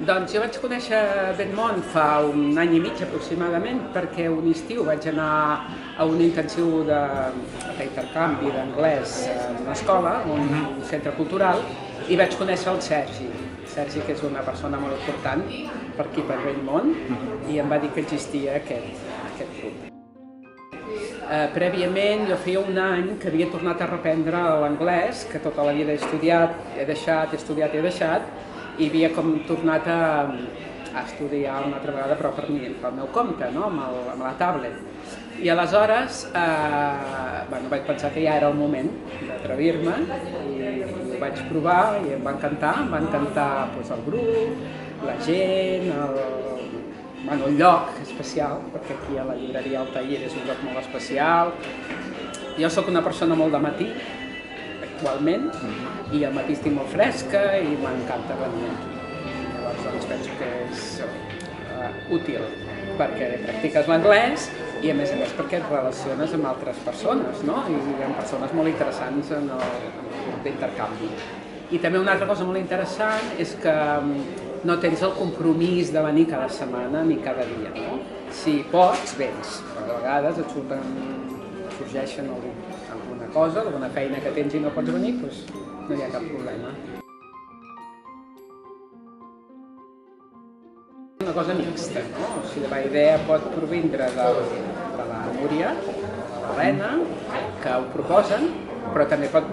Doncs jo vaig conèixer Benmont fa un any i mig aproximadament, perquè un estiu vaig anar a un intensiu d'intercanvi d'anglès en una escola, un centre cultural, i vaig conèixer el Sergi. Sergi, que és una persona molt important per aquí, per Benmont, i em va dir que existia aquest club. Prèviament, jo feia un any que havia tornat a reprendre l'anglès, que tota la vida he estudiat, he deixat, i havia com tornat a estudiar una altra vegada, però pel meu compte, no? amb la tablet. I aleshores vaig pensar que ja era el moment d'atrevir-me i ho vaig provar i em va encantar el grup, la gent, el lloc especial, perquè aquí a la llibreria Altair és un lloc molt especial. Jo sóc una persona molt de matí, actualment, i al matí estic molt fresca i m'encanta venir aquí. Llavors doncs penso que és útil perquè practiques l'anglès i a més perquè et relaciones amb altres persones, no? I amb persones molt interessants en el grup d'intercanvi. I també una altra cosa molt interessant és que no tens el compromís de venir cada setmana ni cada dia, no? Si pots, vens, però a vegades sorgeixen alguna cosa, alguna feina que tens i no pots venir, doncs no hi ha cap problema. Una cosa mixta, no? O sigui, la idea pot provindre de la Núria, de l'Helena, que ho proposen, però també pot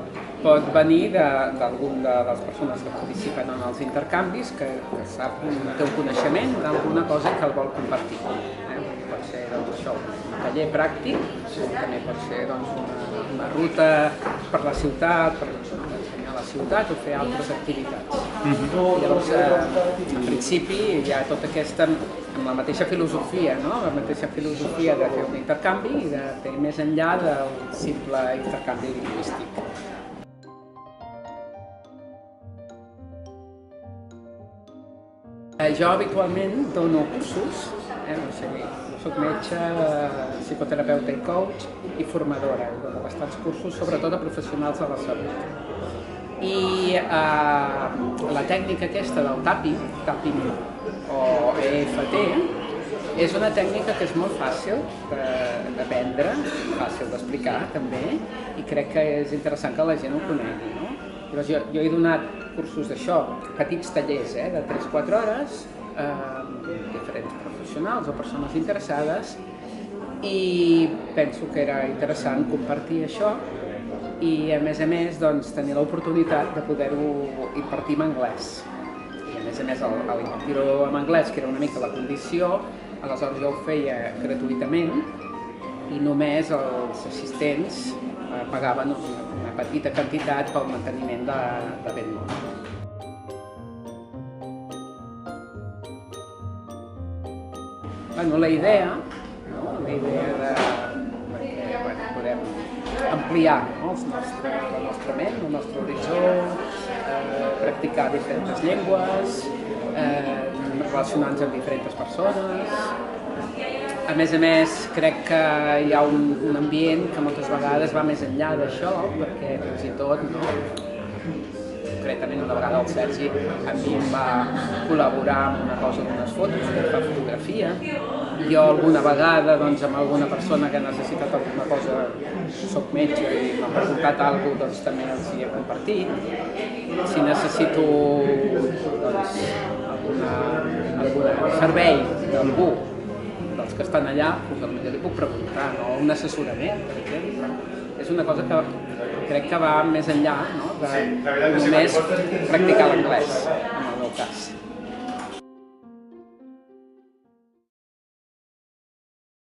venir d'algun de les persones que participen en els intercanvis, que té un coneixement d'alguna cosa que el vol compartir. Pot ser això, un taller pràctic, també pot ser una ruta per la ciutat, per ensenyar la ciutat o fer altres activitats. Llavors, en principi, hi ha tota aquesta, amb la mateixa filosofia, la mateixa filosofia de fer un intercanvi i de fer més enllà del simple intercanvi lingüístic. Jo habitualment dono cursos, soc metge, psicoterapeuta i coach i formadora, dono bastants cursos, sobretot a professionals de la salut. I la tècnica aquesta del tapping o EFT, és una tècnica que és molt fàcil d'aprendre, fàcil d'explicar també, i crec que és interessant que la gent ho conegui. Jo he donat cursos d'això, petits tallers de 3-4 hores, diferents professionals o persones interessades, i penso que era interessant compartir això i a més tenir l'oportunitat de poder-ho impartir en anglès. I a més impartir-ho en anglès, que era una mica la condició, aleshores jo ho feia gratuïtament i només els assistents pagaven una petita quantitat pel manteniment de Benmont. La idea de poder ampliar la nostra ment, el nostre horitzó, practicar diferents llengües, relacionar-nos amb diferents persones. A més, crec que hi ha un ambient que moltes vegades va més enllà d'això, perquè fins i tot, concretament una vegada el Sergi a mi em va col·laborar amb una cosa d'unes fotos, que fa fotografia. Jo alguna vegada amb alguna persona que ha necessitat alguna cosa, soc metge i m'ha preguntat alguna cosa, també els hi he compartit. Si necessito algun servei d'algú dels que estan allà, potser li puc preguntar, un assessorament, per exemple. És una cosa que crec que va més enllà de només practicar l'anglès, en el meu cas.